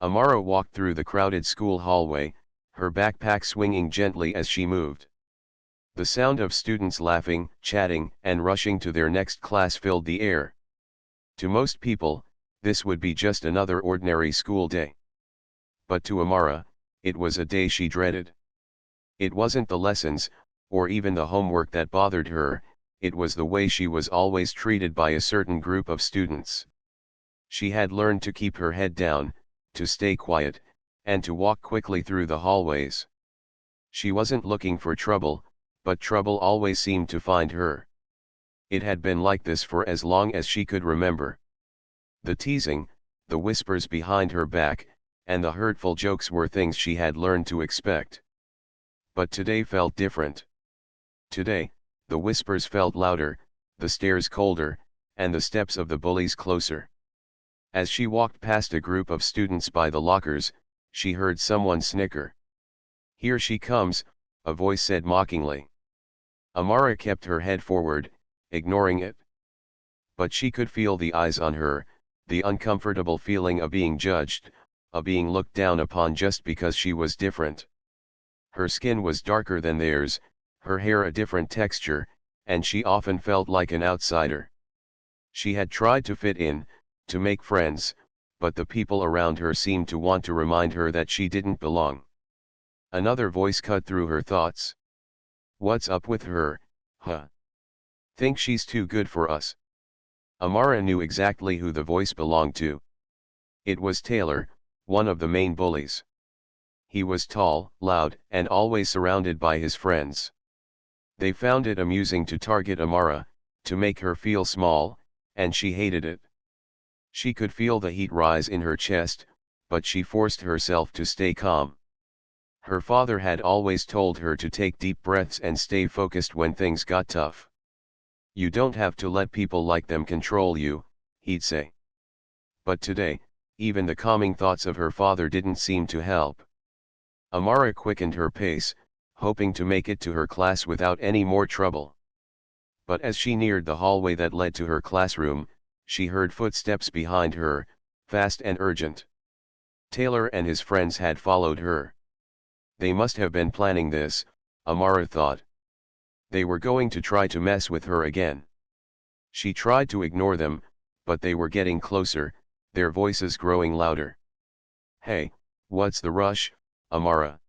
Amara walked through the crowded school hallway, her backpack swinging gently as she moved. The sound of students laughing, chatting, and rushing to their next class filled the air. To most people, this would be just another ordinary school day. But to Amara, it was a day she dreaded. It wasn't the lessons, or even the homework that bothered her, it was the way she was always treated by a certain group of students. She had learned to keep her head down, to stay quiet, and to walk quickly through the hallways. She wasn't looking for trouble, but trouble always seemed to find her. It had been like this for as long as she could remember. The teasing, the whispers behind her back, and the hurtful jokes were things she had learned to expect. But today felt different. Today, the whispers felt louder, the stares colder, and the steps of the bullies closer. As she walked past a group of students by the lockers, she heard someone snicker. "Here she comes," a voice said mockingly. Amara kept her head forward, ignoring it. But she could feel the eyes on her, the uncomfortable feeling of being judged, of being looked down upon just because she was different. Her skin was darker than theirs, her hair a different texture, and she often felt like an outsider. She had tried to fit in, to make friends, but the people around her seemed to want to remind her that she didn't belong. Another voice cut through her thoughts. "What's up with her, huh? Think she's too good for us?" Amara knew exactly who the voice belonged to. It was Taylor, one of the main bullies. He was tall, loud, and always surrounded by his friends. They found it amusing to target Amara, to make her feel small, and she hated it. She could feel the heat rise in her chest, but she forced herself to stay calm. Her father had always told her to take deep breaths and stay focused when things got tough. "You don't have to let people like them control you," he'd say. But today, even the calming thoughts of her father didn't seem to help. Amara quickened her pace, hoping to make it to her class without any more trouble. But as she neared the hallway that led to her classroom, she heard footsteps behind her, fast and urgent. Taylor and his friends had followed her. They must have been planning this, Amara thought. They were going to try to mess with her again. She tried to ignore them, but they were getting closer, their voices growing louder. "Hey, what's the rush, Amara?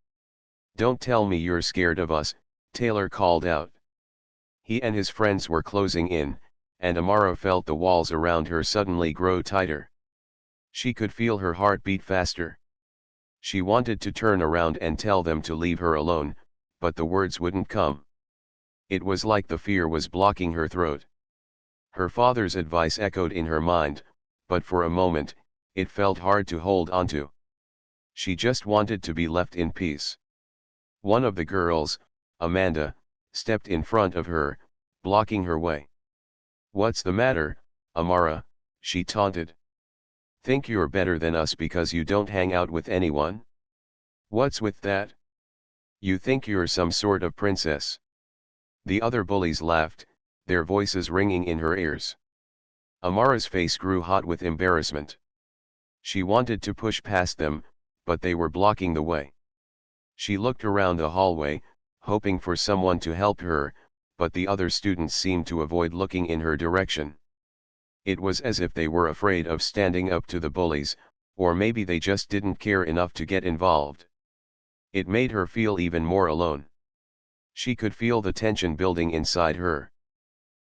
Don't tell me you're scared of us," Taylor called out. He and his friends were closing in, and Amara felt the walls around her suddenly grow tighter. She could feel her heart beat faster. She wanted to turn around and tell them to leave her alone, but the words wouldn't come. It was like the fear was blocking her throat. Her father's advice echoed in her mind, but for a moment, it felt hard to hold onto. She just wanted to be left in peace. One of the girls, Amanda, stepped in front of her, blocking her way. "What's the matter, Amara?" she taunted. "Think you're better than us because you don't hang out with anyone? What's with that? You think you're some sort of princess?" The other bullies laughed, their voices ringing in her ears. Amara's face grew hot with embarrassment. She wanted to push past them, but they were blocking the way. She looked around the hallway, hoping for someone to help her, but the other students seemed to avoid looking in her direction. It was as if they were afraid of standing up to the bullies, or maybe they just didn't care enough to get involved. It made her feel even more alone. She could feel the tension building inside her.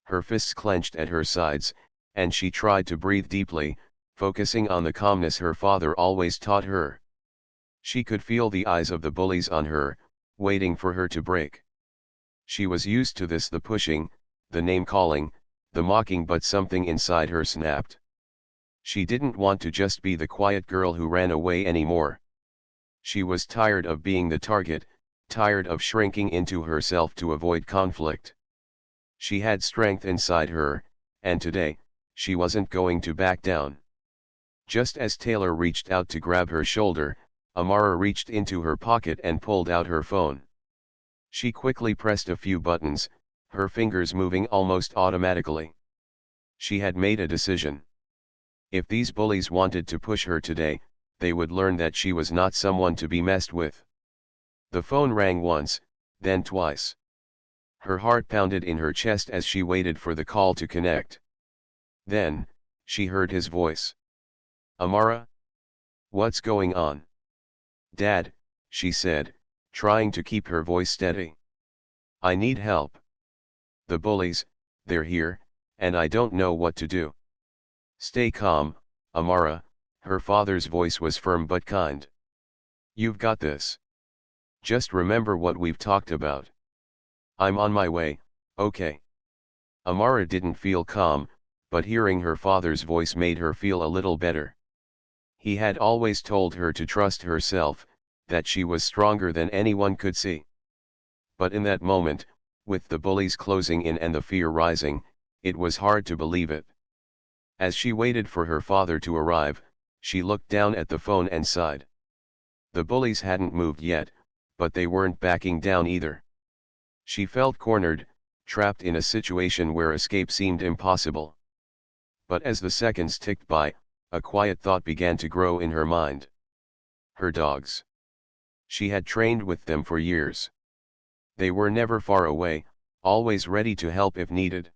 Her fists clenched at her sides, and she tried to breathe deeply, focusing on the calmness her father always taught her. She could feel the eyes of the bullies on her, waiting for her to break. She was used to this, the pushing, the name-calling, the mocking, but something inside her snapped. She didn't want to just be the quiet girl who ran away anymore. She was tired of being the target, tired of shrinking into herself to avoid conflict. She had strength inside her, and today, she wasn't going to back down. Just as Taylor reached out to grab her shoulder, Amara reached into her pocket and pulled out her phone. She quickly pressed a few buttons, her fingers moving almost automatically. She had made a decision. If these bullies wanted to push her today, they would learn that she was not someone to be messed with. The phone rang once, then twice. Her heart pounded in her chest as she waited for the call to connect. Then, she heard his voice. "Amara? What's going on?" "Dad," she said, trying to keep her voice steady. "I need help. The bullies, they're here, and I don't know what to do." "Stay calm, Amara," her father's voice was firm but kind. "You've got this. Just remember what we've talked about. I'm on my way, okay?" Amara didn't feel calm, but hearing her father's voice made her feel a little better. He had always told her to trust herself, that she was stronger than anyone could see. But in that moment, with the bullies closing in and the fear rising, it was hard to believe it. As she waited for her father to arrive, she looked down at the phone and sighed. The bullies hadn't moved yet, but they weren't backing down either. She felt cornered, trapped in a situation where escape seemed impossible. But as the seconds ticked by, a quiet thought began to grow in her mind. Her dogs. She had trained with them for years. They were never far away, always ready to help if needed.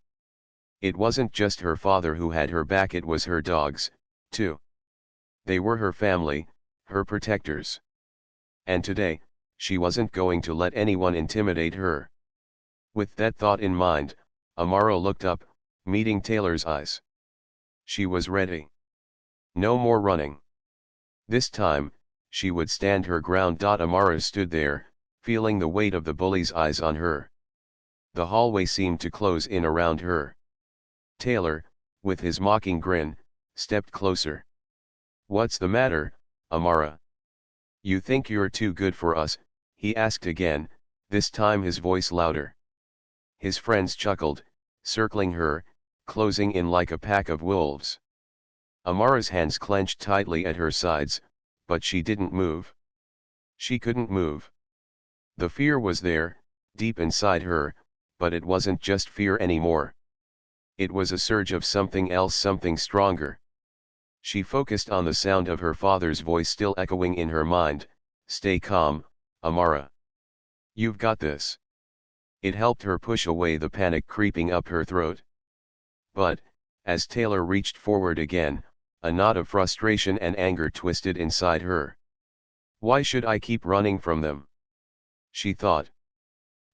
It wasn't just her father who had her back, it was her dogs, too. They were her family, her protectors. And today, she wasn't going to let anyone intimidate her. With that thought in mind, Amara looked up, meeting Taylor's eyes. She was ready. No more running. This time, she would stand her ground. Amara stood there, feeling the weight of the bully's eyes on her. The hallway seemed to close in around her. Taylor, with his mocking grin, stepped closer. "What's the matter, Amara? You think you're too good for us?" he asked again, this time his voice louder. His friends chuckled, circling her, closing in like a pack of wolves. Amara's hands clenched tightly at her sides, but she didn't move. She couldn't move. The fear was there, deep inside her, but it wasn't just fear anymore. It was a surge of something else, something stronger. She focused on the sound of her father's voice still echoing in her mind. "Stay calm, Amara. You've got this." It helped her push away the panic creeping up her throat. But, as Taylor reached forward again, a knot of frustration and anger twisted inside her. "Why should I keep running from them?" she thought.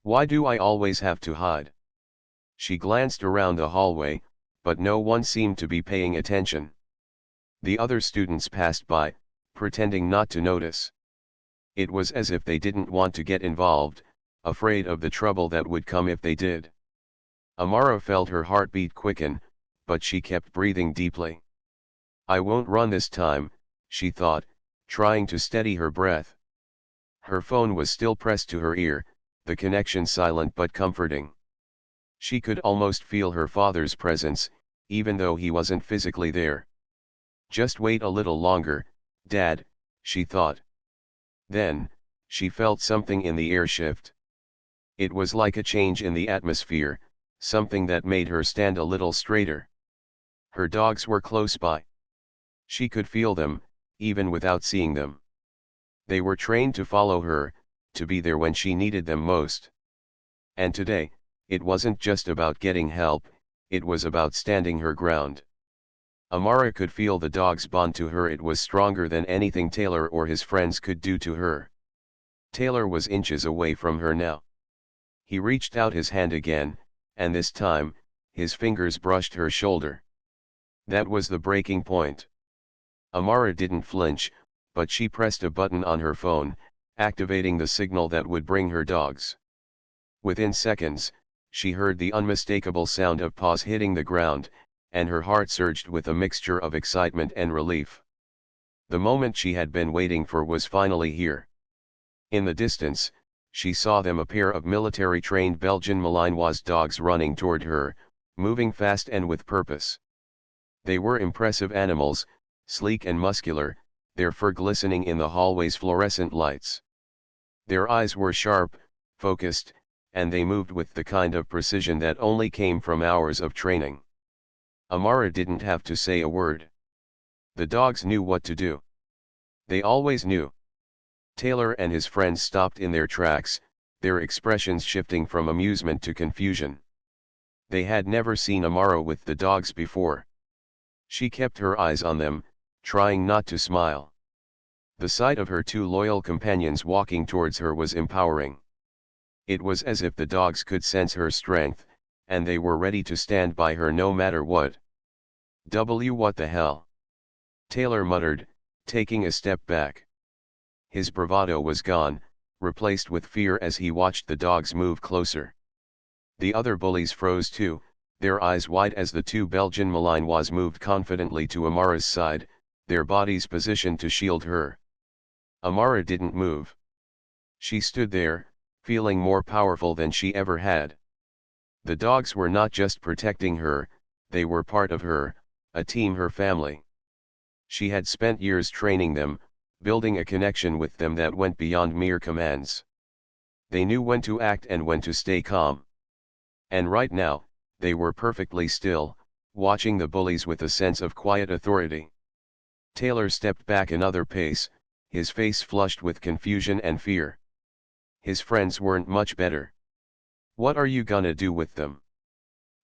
"Why do I always have to hide?" She glanced around the hallway, but no one seemed to be paying attention. The other students passed by, pretending not to notice. It was as if they didn't want to get involved, afraid of the trouble that would come if they did. Amara felt her heartbeat quicken, but she kept breathing deeply. "I won't run this time," she thought, trying to steady her breath. Her phone was still pressed to her ear, the connection silent but comforting. She could almost feel her father's presence, even though he wasn't physically there. "Just wait a little longer, Dad," she thought. Then, she felt something in the air shift. It was like a change in the atmosphere, something that made her stand a little straighter. Her dogs were close by. She could feel them, even without seeing them. They were trained to follow her, to be there when she needed them most. And today, it wasn't just about getting help, it was about standing her ground. Amara could feel the dog's bond to her. It was stronger than anything Taylor or his friends could do to her. Taylor was inches away from her now. He reached out his hand again, and this time, his fingers brushed her shoulder. That was the breaking point. Amara didn't flinch, but she pressed a button on her phone, activating the signal that would bring her dogs. Within seconds, she heard the unmistakable sound of paws hitting the ground, and her heart surged with a mixture of excitement and relief. The moment she had been waiting for was finally here. In the distance, she saw them, a pair of military-trained Belgian Malinois dogs running toward her, moving fast and with purpose. They were impressive animals, sleek and muscular, their fur glistening in the hallway's fluorescent lights. Their eyes were sharp, focused, and they moved with the kind of precision that only came from hours of training. Amara didn't have to say a word. The dogs knew what to do. They always knew. Taylor and his friends stopped in their tracks, their expressions shifting from amusement to confusion. They had never seen Amara with the dogs before. She kept her eyes on them, trying not to smile. The sight of her two loyal companions walking towards her was empowering. It was as if the dogs could sense her strength, and they were ready to stand by her no matter what. What the hell? Taylor muttered, taking a step back. His bravado was gone, replaced with fear as he watched the dogs move closer. The other bullies froze too, their eyes wide as the two Belgian Malinois moved confidently to Amara's side, their bodies positioned to shield her. Amara didn't move. She stood there, feeling more powerful than she ever had. The dogs were not just protecting her, they were part of her, a team, her family. She had spent years training them, building a connection with them that went beyond mere commands. They knew when to act and when to stay calm. And right now, they were perfectly still, watching the bullies with a sense of quiet authority. Taylor stepped back another pace, his face flushed with confusion and fear. His friends weren't much better. What are you gonna do with them?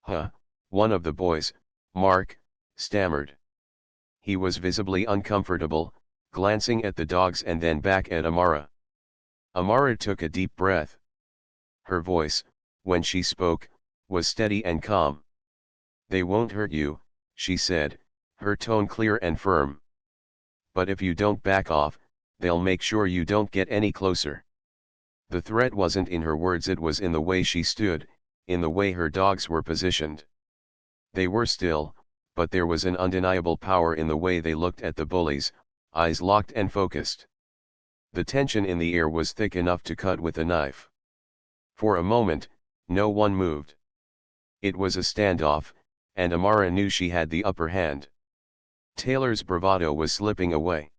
Huh, one of the boys, Mark, stammered. He was visibly uncomfortable, glancing at the dogs and then back at Amara. Amara took a deep breath. Her voice, when she spoke, was steady and calm. They won't hurt you, she said, her tone clear and firm. But if you don't back off, they'll make sure you don't get any closer. The threat wasn't in her words, it was in the way she stood, in the way her dogs were positioned. They were still, but there was an undeniable power in the way they looked at the bullies, eyes locked and focused. The tension in the air was thick enough to cut with a knife. For a moment, no one moved. It was a standoff, and Amara knew she had the upper hand. Taylor's bravado was slipping away.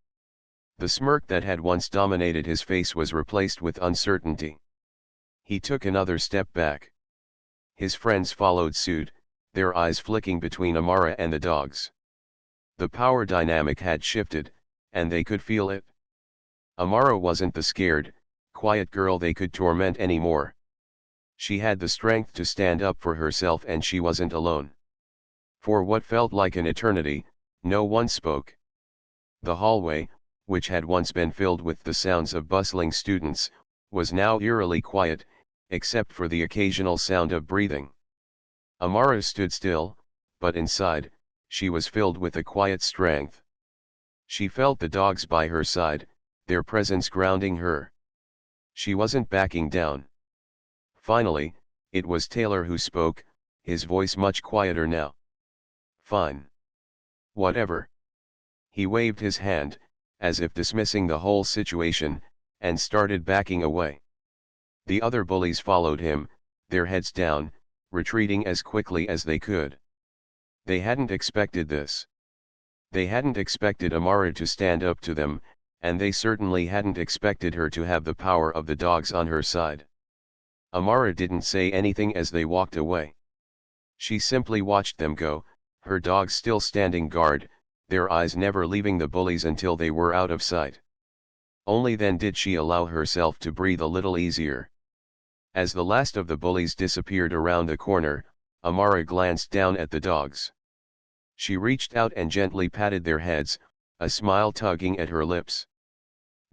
The smirk that had once dominated his face was replaced with uncertainty. He took another step back. His friends followed suit, their eyes flicking between Amara and the dogs. The power dynamic had shifted, and they could feel it. Amara wasn't the scared, quiet girl they could torment anymore. She had the strength to stand up for herself, and she wasn't alone. For what felt like an eternity, no one spoke. The hallway, which had once been filled with the sounds of bustling students, was now eerily quiet, except for the occasional sound of breathing. Amara stood still, but inside, she was filled with a quiet strength. She felt the dogs by her side, their presence grounding her. She wasn't backing down. Finally, it was Taylor who spoke, his voice much quieter now. Fine. Whatever. He waved his hand, as if dismissing the whole situation, and started backing away. The other bullies followed him, their heads down, retreating as quickly as they could. They hadn't expected this. They hadn't expected Amara to stand up to them, and they certainly hadn't expected her to have the power of the dogs on her side. Amara didn't say anything as they walked away. She simply watched them go, her dogs still standing guard, their eyes never leaving the bullies until they were out of sight. Only then did she allow herself to breathe a little easier. As the last of the bullies disappeared around the corner, Amara glanced down at the dogs. She reached out and gently patted their heads, a smile tugging at her lips.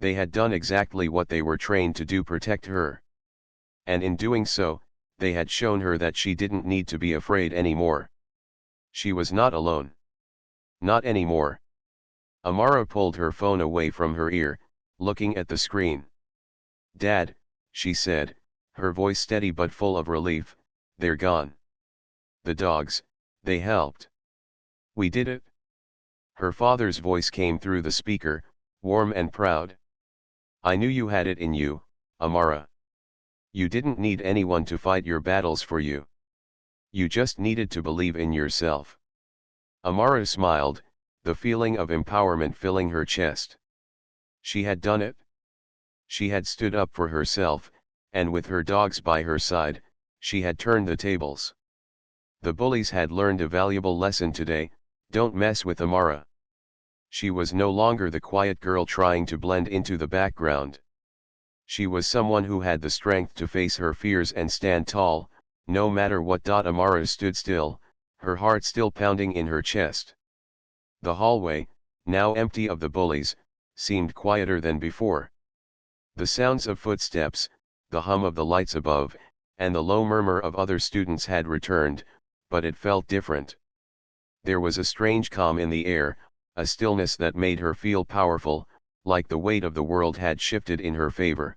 They had done exactly what they were trained to do, protect her. And in doing so, they had shown her that she didn't need to be afraid anymore. She was not alone. Not anymore. Amara pulled her phone away from her ear, looking at the screen. "Dad," she said, her voice steady but full of relief, "they're gone. The dogs, they helped. We did it." Her father's voice came through the speaker, warm and proud. "I knew you had it in you, Amara. You didn't need anyone to fight your battles for you. You just needed to believe in yourself." Amara smiled, the feeling of empowerment filling her chest. She had done it. She had stood up for herself, and with her dogs by her side, she had turned the tables. The bullies had learned a valuable lesson today: don't mess with Amara. She was no longer the quiet girl trying to blend into the background. She was someone who had the strength to face her fears and stand tall, no matter what. Amara stood still, her heart still pounding in her chest. The hallway, now empty of the bullies, seemed quieter than before. The sounds of footsteps, the hum of the lights above, and the low murmur of other students had returned, but it felt different. There was a strange calm in the air, a stillness that made her feel powerful, like the weight of the world had shifted in her favor.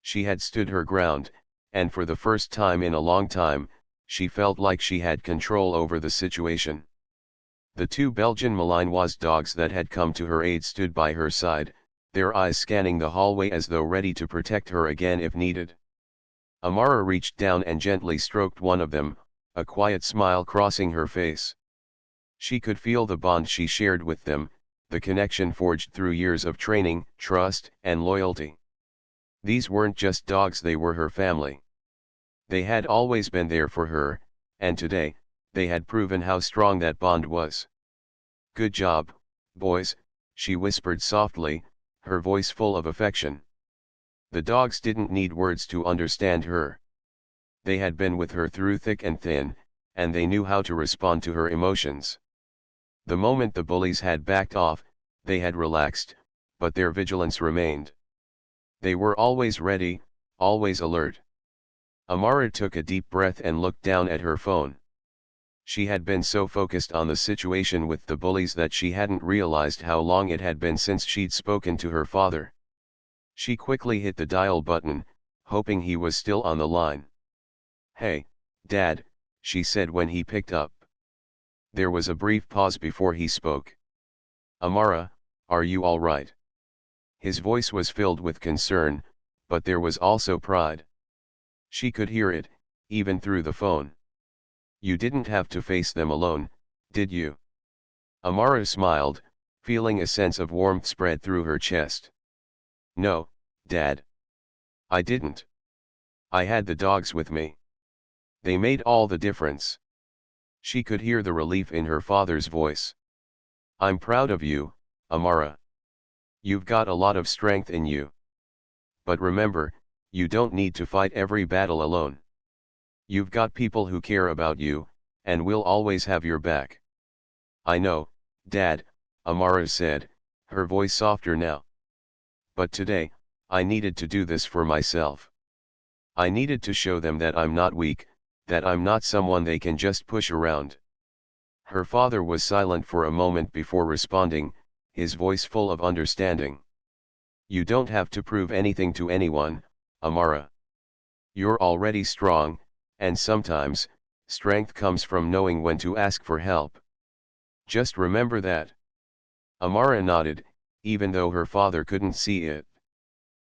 She had stood her ground, and for the first time in a long time, she felt like she had control over the situation. The two Belgian Malinois dogs that had come to her aid stood by her side, their eyes scanning the hallway as though ready to protect her again if needed. Amara reached down and gently stroked one of them, a quiet smile crossing her face. She could feel the bond she shared with them, the connection forged through years of training, trust, and loyalty. These weren't just dogs, they were her family. They had always been there for her, and today, they had proven how strong that bond was. "Good job, boys," she whispered softly, her voice full of affection. The dogs didn't need words to understand her. They had been with her through thick and thin, and they knew how to respond to her emotions. The moment the bullies had backed off, they had relaxed, but their vigilance remained. They were always ready, always alert. Amara took a deep breath and looked down at her phone. She had been so focused on the situation with the bullies that she hadn't realized how long it had been since she'd spoken to her father. She quickly hit the dial button, hoping he was still on the line. "Hey, Dad," she said when he picked up. There was a brief pause before he spoke. "Amara, are you all right?" His voice was filled with concern, but there was also pride. She could hear it, even through the phone. "You didn't have to face them alone, did you?" Amara smiled, feeling a sense of warmth spread through her chest. "No, Dad. I didn't. I had the dogs with me. They made all the difference." She could hear the relief in her father's voice. "I'm proud of you, Amara. You've got a lot of strength in you. But remember, you don't need to fight every battle alone. You've got people who care about you, and will always have your back." "I know, Dad," Amara said, her voice softer now. "But today, I needed to do this for myself. I needed to show them that I'm not weak, that I'm not someone they can just push around." Her father was silent for a moment before responding, his voice full of understanding. "You don't have to prove anything to anyone, Amara. You're already strong, and sometimes, strength comes from knowing when to ask for help. Just remember that." Amara nodded, even though her father couldn't see it.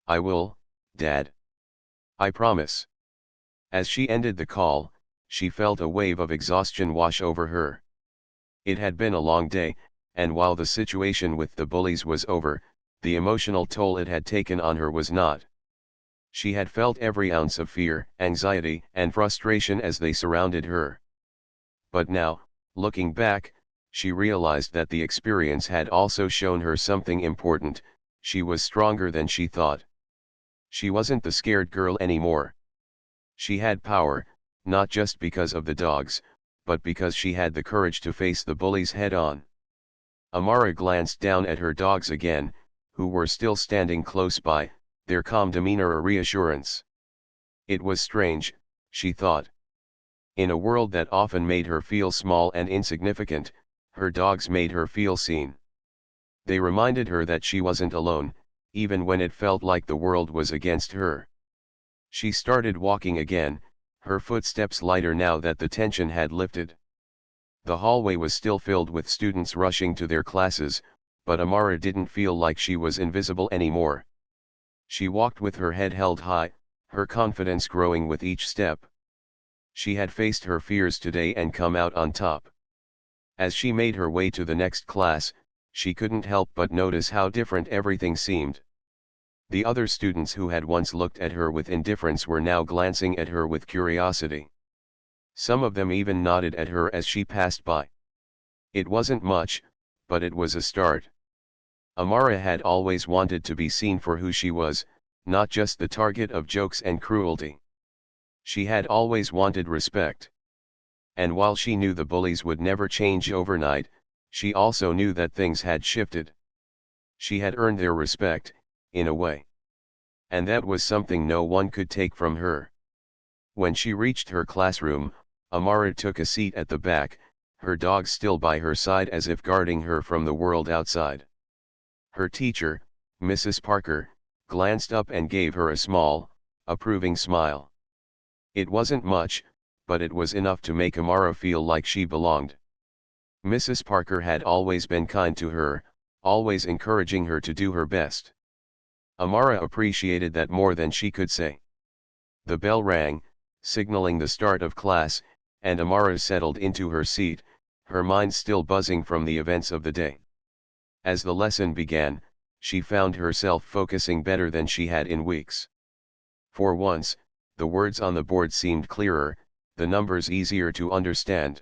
"I will, Dad. I promise." As she ended the call, she felt a wave of exhaustion wash over her. It had been a long day, and while the situation with the bullies was over, the emotional toll it had taken on her was not. She had felt every ounce of fear, anxiety, and frustration as they surrounded her. But now, looking back, she realized that the experience had also shown her something important: she was stronger than she thought. She wasn't the scared girl anymore. She had power, not just because of the dogs, but because she had the courage to face the bullies head-on. Amara glanced down at her dogs again, who were still standing close by, their calm demeanor a reassurance. It was strange, she thought. In a world that often made her feel small and insignificant, her dogs made her feel seen. They reminded her that she wasn't alone, even when it felt like the world was against her. She started walking again, her footsteps lighter now that the tension had lifted. The hallway was still filled with students rushing to their classes, but Amara didn't feel like she was invisible anymore. She walked with her head held high, her confidence growing with each step. She had faced her fears today and come out on top. As she made her way to the next class, she couldn't help but notice how different everything seemed. The other students who had once looked at her with indifference were now glancing at her with curiosity. Some of them even nodded at her as she passed by. It wasn't much, but it was a start. Amara had always wanted to be seen for who she was, not just the target of jokes and cruelty. She had always wanted respect. And while she knew the bullies would never change overnight, she also knew that things had shifted. She had earned their respect, in a way. And that was something no one could take from her. When she reached her classroom, Amara took a seat at the back, her dog still by her side as if guarding her from the world outside. Her teacher, Mrs. Parker, glanced up and gave her a small, approving smile. It wasn't much, but it was enough to make Amara feel like she belonged. Mrs. Parker had always been kind to her, always encouraging her to do her best. Amara appreciated that more than she could say. The bell rang, signaling the start of class, and Amara settled into her seat, her mind still buzzing from the events of the day. As the lesson began, she found herself focusing better than she had in weeks. For once, the words on the board seemed clearer, the numbers easier to understand.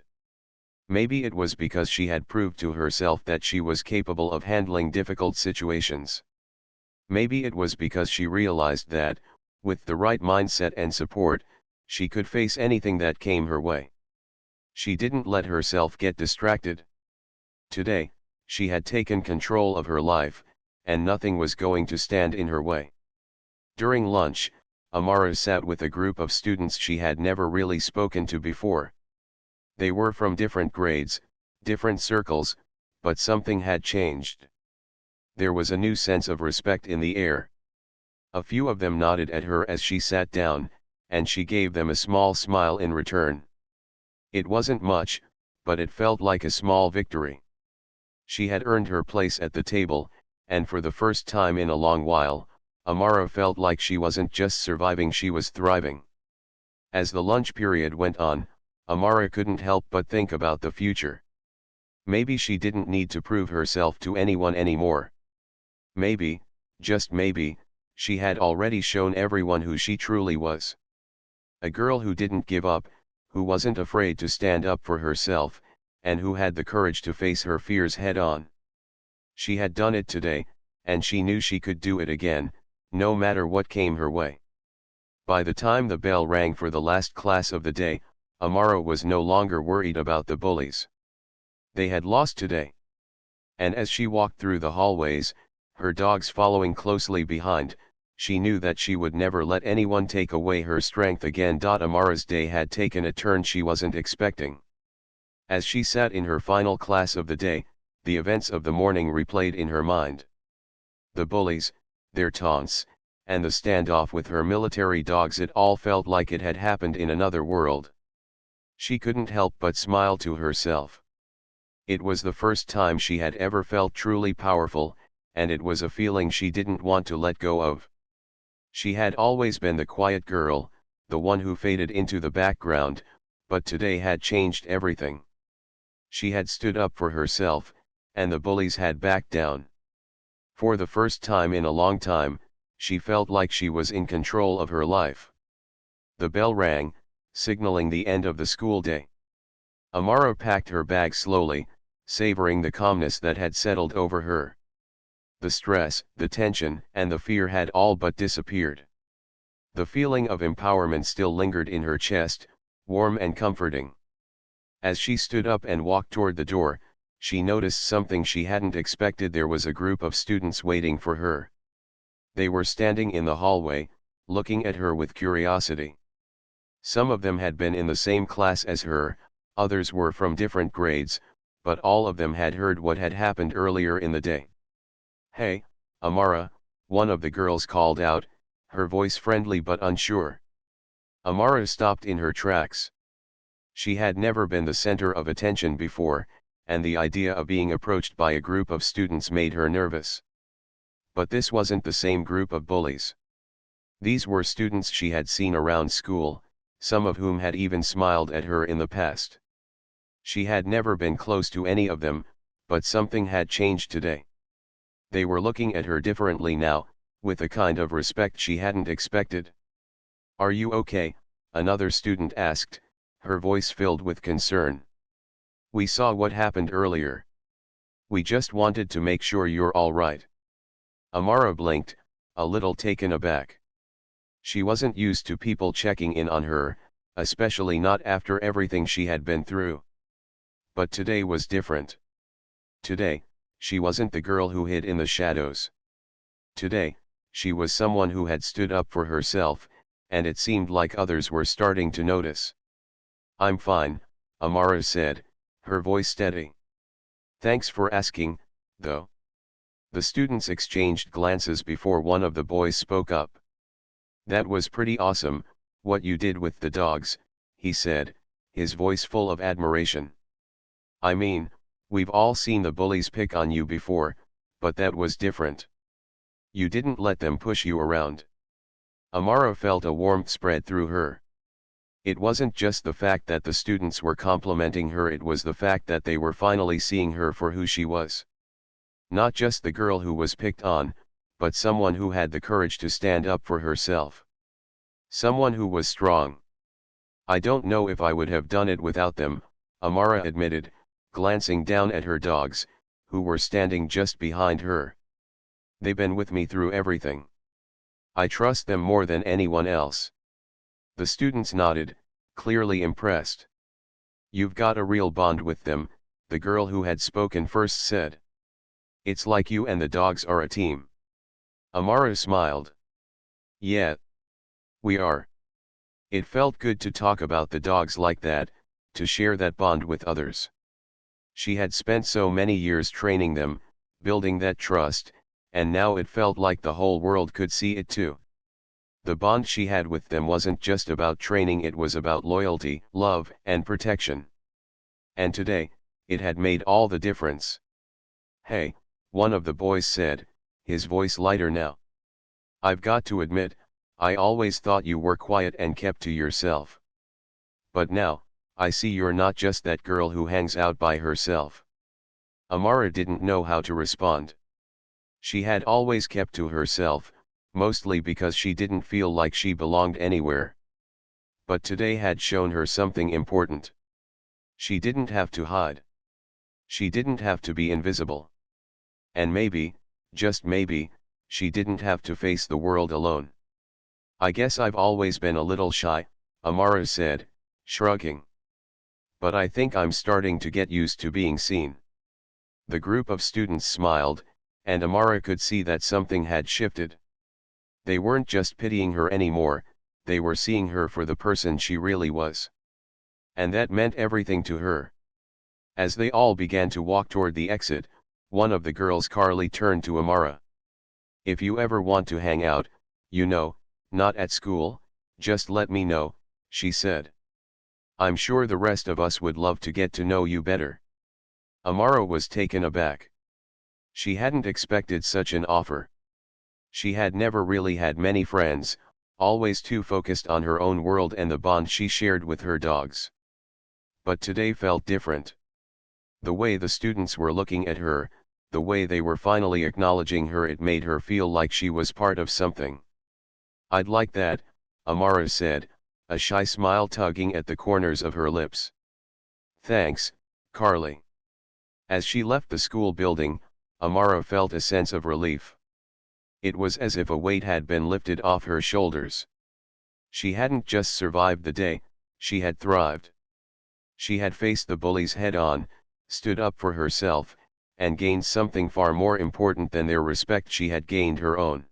Maybe it was because she had proved to herself that she was capable of handling difficult situations. Maybe it was because she realized that, with the right mindset and support, she could face anything that came her way. She didn't let herself get distracted. Today, she had taken control of her life, and nothing was going to stand in her way. During lunch, Amara sat with a group of students she had never really spoken to before. They were from different grades, different circles, but something had changed. There was a new sense of respect in the air. A few of them nodded at her as she sat down, and she gave them a small smile in return. It wasn't much, but it felt like a small victory. She had earned her place at the table, and for the first time in a long while, Amara felt like she wasn't just surviving, she was thriving. As the lunch period went on, Amara couldn't help but think about the future. Maybe she didn't need to prove herself to anyone anymore. Maybe, just maybe, she had already shown everyone who she truly was. A girl who didn't give up, who wasn't afraid to stand up for herself, and who had the courage to face her fears head-on. She had done it today, and she knew she could do it again, no matter what came her way. By the time the bell rang for the last class of the day, Amara was no longer worried about the bullies. They had lost today. And as she walked through the hallways, her dogs following closely behind, she knew that she would never let anyone take away her strength again. Amara's day had taken a turn she wasn't expecting. As she sat in her final class of the day, the events of the morning replayed in her mind. The bullies, their taunts, and the standoff with her military dogs, it all felt like it had happened in another world. She couldn't help but smile to herself. It was the first time she had ever felt truly powerful, and it was a feeling she didn't want to let go of. She had always been the quiet girl, the one who faded into the background, but today had changed everything. She had stood up for herself, and the bullies had backed down. For the first time in a long time, she felt like she was in control of her life. The bell rang, signaling the end of the school day. Amara packed her bag slowly, savoring the calmness that had settled over her. The stress, the tension, and the fear had all but disappeared. The feeling of empowerment still lingered in her chest, warm and comforting. As she stood up and walked toward the door, she noticed something she hadn't expected. There was a group of students waiting for her. They were standing in the hallway, looking at her with curiosity. Some of them had been in the same class as her, others were from different grades, but all of them had heard what had happened earlier in the day. "Hey, Amara," one of the girls called out, her voice friendly but unsure. Amara stopped in her tracks. She had never been the center of attention before, and the idea of being approached by a group of students made her nervous. But this wasn't the same group of bullies. These were students she had seen around school, some of whom had even smiled at her in the past. She had never been close to any of them, but something had changed today. They were looking at her differently now, with a kind of respect she hadn't expected. "Are you okay?" another student asked, her voice filled with concern. "We saw what happened earlier." We just wanted to make sure you're all right. Amara blinked, a little taken aback. She wasn't used to people checking in on her, especially not after everything she had been through. But today was different. Today, she wasn't the girl who hid in the shadows. Today, she was someone who had stood up for herself, and it seemed like others were starting to notice. I'm fine, Amara said, her voice steady. Thanks for asking, though. The students exchanged glances before one of the boys spoke up. That was pretty awesome, what you did with the dogs, he said, his voice full of admiration. I mean, we've all seen the bullies pick on you before, but that was different. You didn't let them push you around. Amara felt a warmth spread through her. It wasn't just the fact that the students were complimenting her, it was the fact that they were finally seeing her for who she was. Not just the girl who was picked on, but someone who had the courage to stand up for herself. Someone who was strong. I don't know if I would have done it without them, Amara admitted, glancing down at her dogs, who were standing just behind her. They've been with me through everything. I trust them more than anyone else. The students nodded, clearly impressed. You've got a real bond with them, the girl who had spoken first said. It's like you and the dogs are a team. Amara smiled. Yeah. We are. It felt good to talk about the dogs like that, to share that bond with others. She had spent so many years training them, building that trust, and now it felt like the whole world could see it too. The bond she had with them wasn't just about training, it was about loyalty, love, and protection. And today, it had made all the difference. Hey, one of the boys said, his voice lighter now. I've got to admit, I always thought you were quiet and kept to yourself. But now, I see you're not just that girl who hangs out by herself. Amara didn't know how to respond. She had always kept to herself, mostly because she didn't feel like she belonged anywhere. But today had shown her something important. She didn't have to hide. She didn't have to be invisible. And maybe, just maybe, she didn't have to face the world alone. I guess I've always been a little shy, Amara said, shrugging. But I think I'm starting to get used to being seen. The group of students smiled, and Amara could see that something had shifted. They weren't just pitying her anymore, they were seeing her for the person she really was. And that meant everything to her. As they all began to walk toward the exit, one of the girls, Carly, turned to Amara. If you ever want to hang out, you know, not at school, just let me know, she said. I'm sure the rest of us would love to get to know you better. Amara was taken aback. She hadn't expected such an offer. She had never really had many friends, always too focused on her own world and the bond she shared with her dogs. But today felt different. The way the students were looking at her, the way they were finally acknowledging her, it made her feel like she was part of something. I'd like that, Amara said, a shy smile tugging at the corners of her lips. Thanks, Carly. As she left the school building, Amara felt a sense of relief. It was as if a weight had been lifted off her shoulders. She hadn't just survived the day, she had thrived. She had faced the bullies head on, stood up for herself, and gained something far more important than their respect. She had gained her own.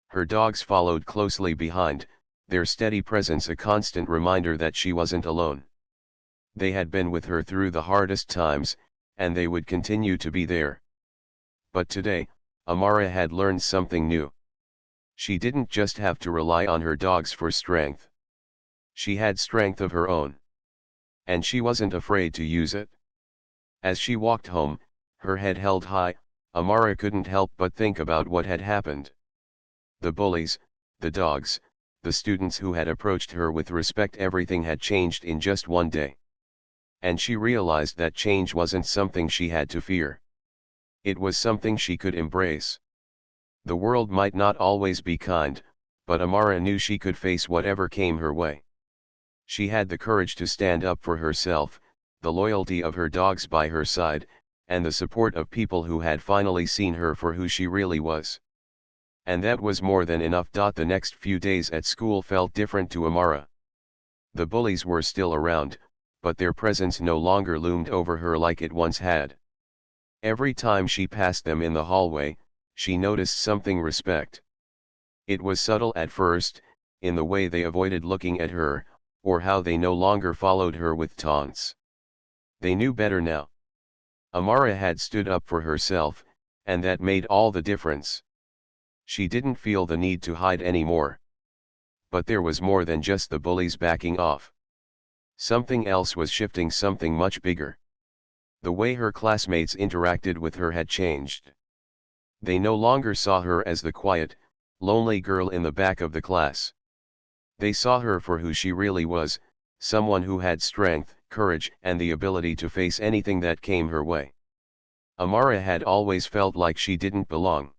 Her dogs followed closely behind, their steady presence a constant reminder that she wasn't alone. They had been with her through the hardest times, and they would continue to be there. But today, Amara had learned something new. She didn't just have to rely on her dogs for strength. She had strength of her own. And she wasn't afraid to use it. As she walked home, her head held high, Amara couldn't help but think about what had happened. The bullies, the dogs, the students who had approached her with respect, everything had changed in just one day. And she realized that change wasn't something she had to fear. It was something she could embrace. The world might not always be kind, but Amara knew she could face whatever came her way. She had the courage to stand up for herself, the loyalty of her dogs by her side, and the support of people who had finally seen her for who she really was. And that was more than enough. The next few days at school felt different to Amara. The bullies were still around, but their presence no longer loomed over her like it once had. Every time she passed them in the hallway, she noticed something: respect. It was subtle at first, in the way they avoided looking at her, or how they no longer followed her with taunts. They knew better now. Amara had stood up for herself, and that made all the difference. She didn't feel the need to hide anymore. But there was more than just the bullies backing off. Something else was shifting, something much bigger. The way her classmates interacted with her had changed. They no longer saw her as the quiet, lonely girl in the back of the class. They saw her for who she really was, someone who had strength, courage, and the ability to face anything that came her way. Amara had always felt like she didn't belong.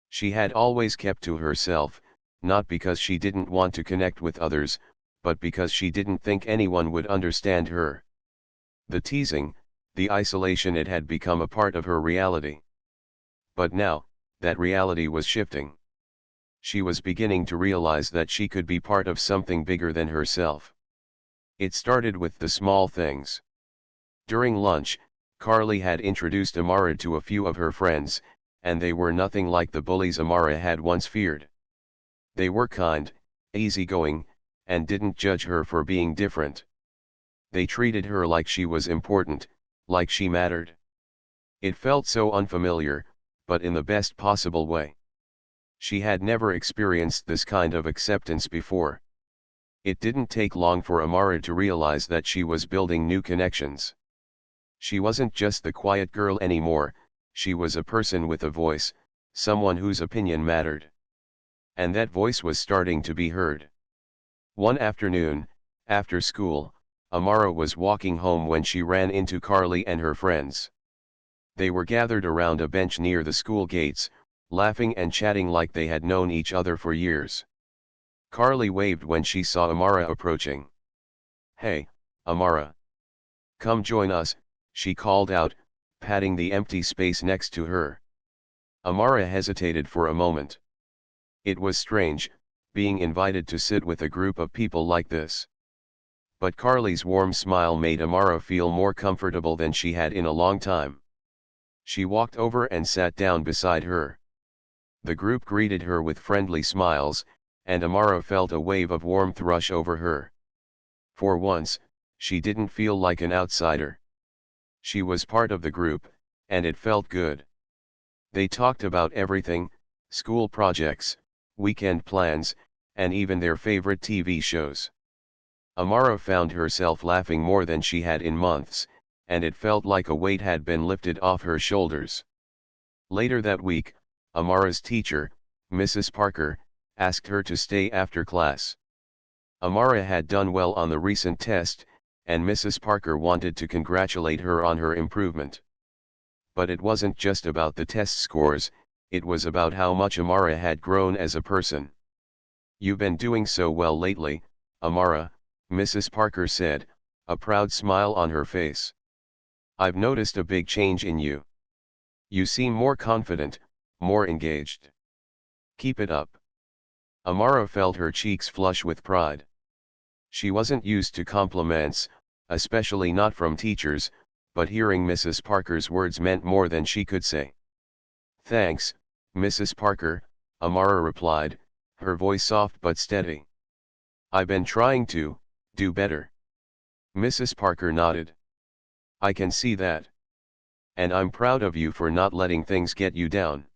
She had always kept to herself, not because she didn't want to connect with others, but because she didn't think anyone would understand her. The teasing, the isolation, it had become a part of her reality. But now, that reality was shifting. She was beginning to realize that she could be part of something bigger than herself. It started with the small things. During lunch, Carly had introduced Amara to a few of her friends, and they were nothing like the bullies Amara had once feared. They were kind, easygoing, and didn't judge her for being different. They treated her like she was important, like she mattered. It felt so unfamiliar, but in the best possible way. She had never experienced this kind of acceptance before. It didn't take long for Amara to realize that she was building new connections. She wasn't just the quiet girl anymore, she was a person with a voice, someone whose opinion mattered. And that voice was starting to be heard. One afternoon, after school, Amara was walking home when she ran into Carly and her friends. They were gathered around a bench near the school gates, laughing and chatting like they had known each other for years. Carly waved when she saw Amara approaching. "Hey, Amara. Come join us," she called out, patting the empty space next to her. Amara hesitated for a moment. It was strange, being invited to sit with a group of people like this. But Carly's warm smile made Amara feel more comfortable than she had in a long time. She walked over and sat down beside her. The group greeted her with friendly smiles, and Amara felt a wave of warmth rush over her. For once, she didn't feel like an outsider. She was part of the group, and it felt good. They talked about everything: school projects, weekend plans, and even their favorite TV shows. Amara found herself laughing more than she had in months, and it felt like a weight had been lifted off her shoulders. Later that week, Amara's teacher, Mrs. Parker, asked her to stay after class. Amara had done well on the recent test, and Mrs. Parker wanted to congratulate her on her improvement. But it wasn't just about the test scores, it was about how much Amara had grown as a person. "You've been doing so well lately, Amara," Mrs. Parker said, a proud smile on her face. "I've noticed a big change in you. You seem more confident, more engaged. Keep it up." Amara felt her cheeks flush with pride. She wasn't used to compliments, especially not from teachers, but hearing Mrs. Parker's words meant more than she could say. "Thanks, Mrs. Parker," Amara replied, her voice soft but steady. "I've been trying to do better." Mrs. Parker nodded. "I can see that. And I'm proud of you for not letting things get you down.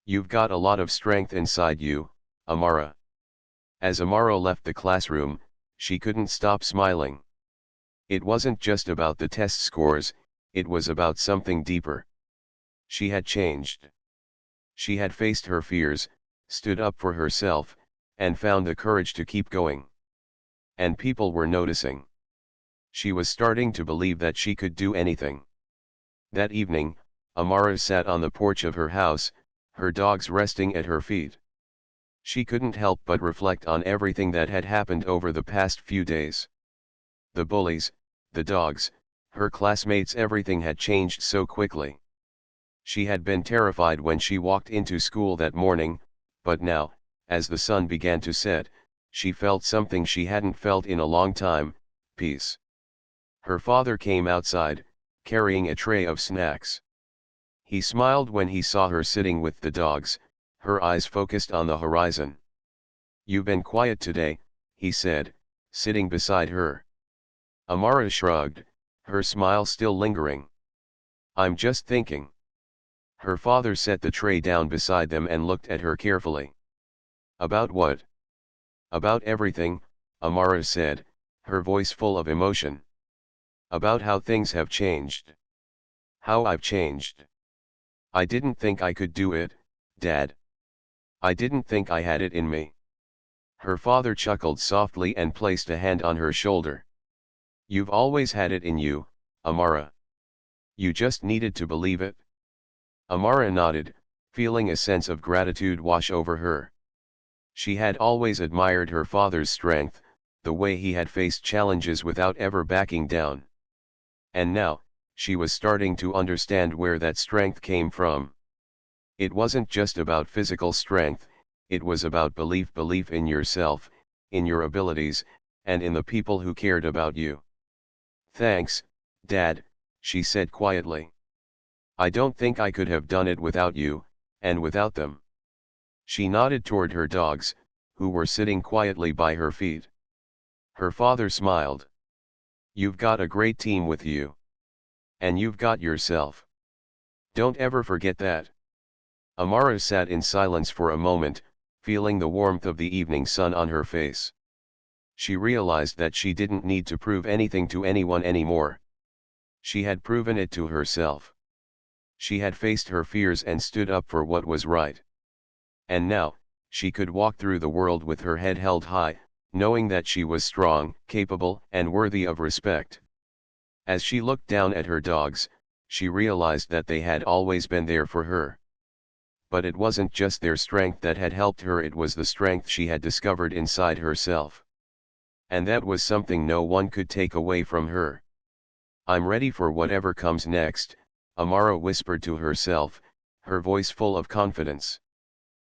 You've got a lot of strength inside you, Amara." As Amara left the classroom, she couldn't stop smiling. It wasn't just about the test scores, it was about something deeper. She had changed. She had faced her fears, stood up for herself, and found the courage to keep going. And people were noticing. She was starting to believe that she could do anything. That evening, Amara sat on the porch of her house, her dogs resting at her feet. She couldn't help but reflect on everything that had happened over the past few days. The bullies, the dogs, Her classmates, everything had changed so quickly. She had been terrified when she walked into school that morning, but now, as the sun began to set, she felt something she hadn't felt in a long time: peace. Her father came outside, carrying a tray of snacks. He smiled when he saw her sitting with the dogs, her eyes focused on the horizon. "You've been quiet today," he said, sitting beside her. Amara shrugged, her smile still lingering. "I'm just thinking." Her father set the tray down beside them and looked at her carefully. "About what?" "About everything," Amara said, her voice full of emotion. "About how things have changed. How I've changed. I didn't think I could do it, Dad. I didn't think I had it in me." Her father chuckled softly and placed a hand on her shoulder. "You've always had it in you, Amara. You just needed to believe it." Amara nodded, feeling a sense of gratitude wash over her. She had always admired her father's strength, the way he had faced challenges without ever backing down. And now, she was starting to understand where that strength came from. It wasn't just about physical strength, it was about belief in yourself, in your abilities, and in the people who cared about you. "Thanks, Dad," she said quietly. "I don't think I could have done it without you, and without them." She nodded toward her dogs, who were sitting quietly by her feet. Her father smiled. "You've got a great team with you. And you've got yourself. Don't ever forget that." Amara sat in silence for a moment, feeling the warmth of the evening sun on her face. She realized that she didn't need to prove anything to anyone anymore. She had proven it to herself. She had faced her fears and stood up for what was right. And now, she could walk through the world with her head held high, knowing that she was strong, capable, and worthy of respect. As she looked down at her dogs, she realized that they had always been there for her. But it wasn't just their strength that had helped her, it was the strength she had discovered inside herself. And that was something no one could take away from her. "I'm ready for whatever comes next," Amara whispered to herself, her voice full of confidence.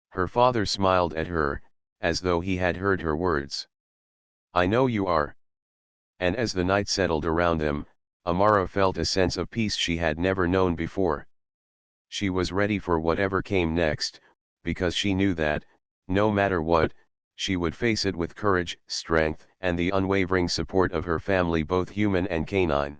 Her father smiled at her, as though he had heard her words. "I know you are." And as the night settled around them, Amara felt a sense of peace she had never known before. She was ready for whatever came next, because she knew that, no matter what, she would face it with courage, strength, and the unwavering support of her family, both human and canine.